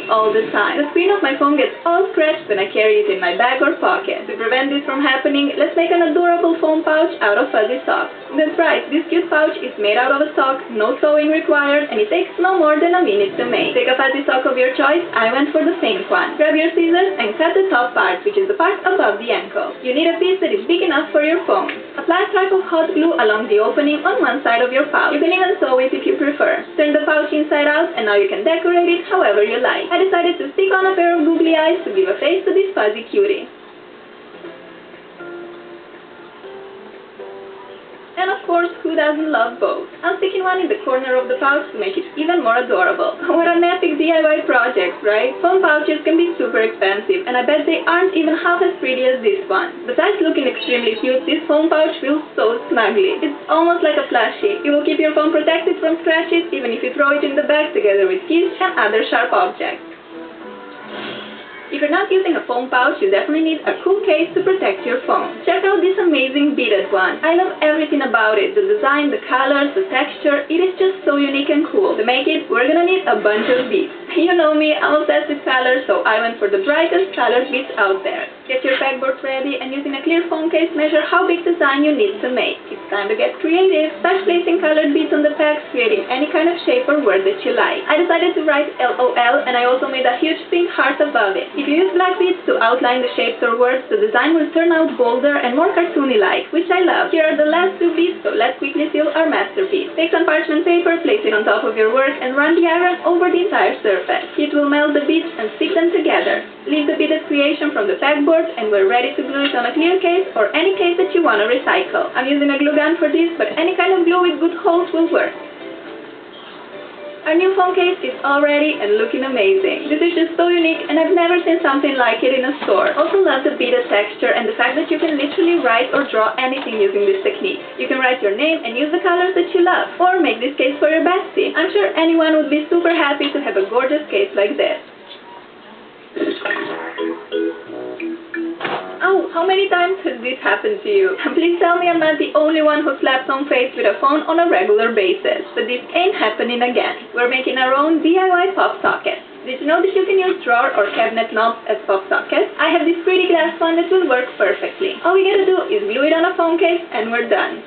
all the time. The screen of my phone gets all scratched when I carry it in my bag or pocket. To prevent this from happening, let's make an adorable phone pouch out of fuzzy socks. That's right, this cute pouch is made out of a sock, no sewing required, and it takes no more than a minute to make. Take a fuzzy sock of your choice, I went for the pink one. Grab your scissors and cut the top part, which is the part above the ankle. You need a piece that is big enough for your phone. Apply a stripe of hot glue along the opening on one side of your pouch. You can even sew it if you prefer. Turn the pouch inside out and now you can decorate it however you like. I decided to stick on a pair of googly eyes to give a face to this fuzzy cutie. And of course, who doesn't love both? I'm sticking one in the corner of the pouch to make it even more adorable. What an epic DIY project, right? Phone pouches can be super expensive, and I bet they aren't even half as pretty as this one. Besides looking extremely cute, this phone pouch feels so snuggly. It's almost like a plushie. It will keep your phone protected from scratches even if you throw it in the bag together with keys and other sharp objects. If you're not using a phone pouch, you definitely need a cool case to protect your phone. Check out this amazing beaded one. I love everything about it. The design, the colors, the texture. It is just so unique and cool. To make it, we're gonna need a bunch of beads. You know me, I'm obsessed with colors, so I went for the brightest colored beads out there. Get your pegboard ready and using a clear phone case, measure how big design you need to make. It's time to get creative. Start placing colored beads on the pegs, creating any kind of shape or word that you like. I decided to write LOL, and I also made a huge pink heart above it. If you use black beads to outline the shapes or words, the design will turn out bolder and more cartoony-like, which I love. Here are the last two beads, so let's quickly seal our masterpiece. Take some parchment paper, place it on top of your work, and run the iron over the entire surface. It will melt the beads and stick them together. Leave the beaded creation from the pegboard, and we're ready to glue it on a clear case or any case that you want to recycle. I'm using a glue gun for this, but any kind of glue with good holes will work. Our new phone case is all ready and looking amazing. This is just so unique and I've never seen something like it in a store. Also love the beaded texture and the fact that you can literally write or draw anything using this technique. You can write your name and use the colors that you love, or make this case for your bestie. I'm sure anyone would be super happy to have a gorgeous case like this. Oh, how many times has this happened to you? Please tell me I'm not the only one who slaps on face with a phone on a regular basis. But this ain't happening again. We're making our own DIY pop socket. Did you know that you can use drawer or cabinet knobs as pop sockets? I have this pretty glass one that will work perfectly. All we gotta do is glue it on a phone case and we're done.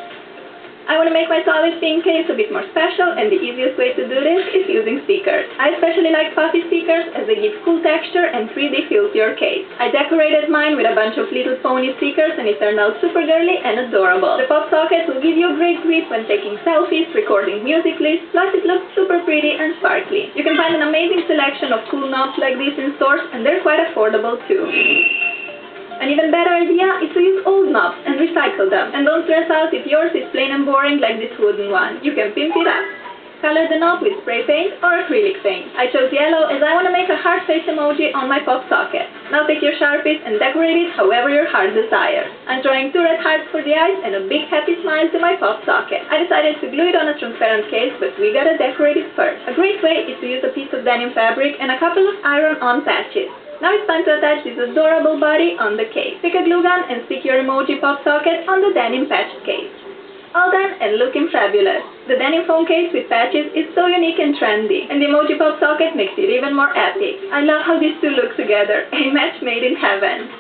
I want to make my solid pink case a bit more special, and the easiest way to do this is using stickers. I especially like puffy stickers as they give cool texture and 3D feel to your case. I decorated mine with a bunch of little pony stickers and it turned out super girly and adorable. The pop socket will give you a great grip when taking selfies, recording music lists, plus it looks super pretty and sparkly. You can find an amazing selection of cool knobs like this in stores, and they're quite affordable too. An even better idea is to use old knobs and recycle them. And don't stress out if yours is plain and boring like this wooden one. You can pimp it up. Color the knob with spray paint or acrylic paint. I chose yellow as I want to make a heart face emoji on my pop socket. Now take your Sharpies and decorate it however your heart desires. I'm drawing 2 red hearts for the eyes and a big happy smile to my pop socket. I decided to glue it on a transparent case, but we gotta decorate it first. A great way is to use a piece of denim fabric and a couple of iron-on patches. Now it's time to attach this adorable body on the case. Take a glue gun and stick your emoji pop socket on the denim patched case. All done and looking fabulous. The denim phone case with patches is so unique and trendy, and the emoji pop socket makes it even more epic. I love how these two look together, a match made in heaven.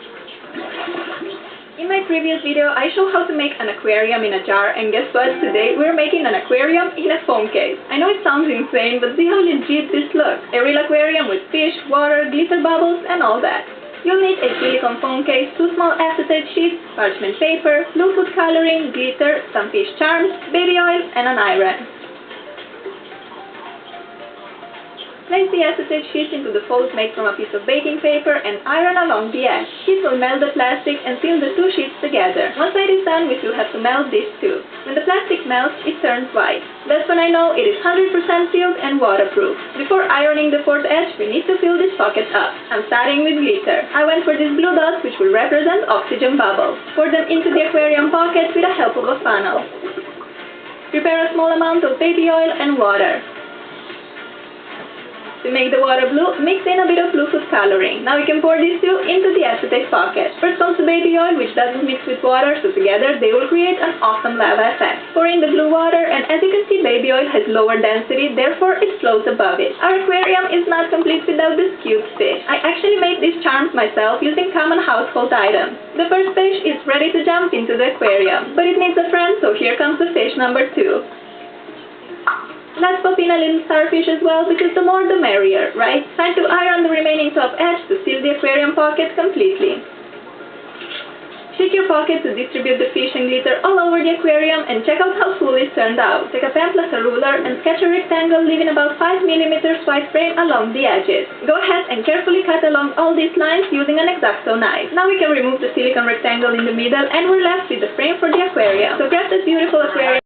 In my previous video, I showed how to make an aquarium in a jar, and guess what? Today we're making an aquarium in a phone case. I know it sounds insane, but see how legit this looks. A real aquarium with fish, water, glitter bubbles, and all that. You'll need a silicone phone case, 2 small acetate sheets, parchment paper, blue food coloring, glitter, some fish charms, baby oil, and an iron. Place the acetate sheets into the folds made from a piece of baking paper and iron along the edge. This will melt the plastic and seal the 2 sheets together. Once side is done, we still have to melt this too. When the plastic melts, it turns white. That's when I know it is 100% sealed and waterproof. Before ironing the 4th edge, we need to fill this pocket up. I'm starting with glitter. I went for these blue dots, which will represent oxygen bubbles. Pour them into the aquarium pocket with the help of a funnel. Prepare a small amount of baby oil and water. To make the water blue, mix in a bit of blue food coloring. Now we can pour these two into the acetate pocket. First comes the baby oil, which doesn't mix with water, so together they will create an awesome lava effect. Pour in the blue water, and as you can see, baby oil has lower density, therefore it floats above it. Our aquarium is not complete without this cute fish. I actually made these charms myself using common household items. The first fish is ready to jump into the aquarium, but it needs a friend, so here comes the fish number 2. Let's pop in a little starfish as well, because the more the merrier, right? Time to iron the remaining top edge to seal the aquarium pocket completely. Shake your pocket to distribute the fish and glitter all over the aquarium, and check out how cool it turned out. Take a pen plus a ruler and sketch a rectangle leaving about 5 mm wide frame along the edges. Go ahead and carefully cut along all these lines using an X-Acto knife. Now we can remove the silicone rectangle in the middle, and we're left with the frame for the aquarium. So grab this beautiful aquarium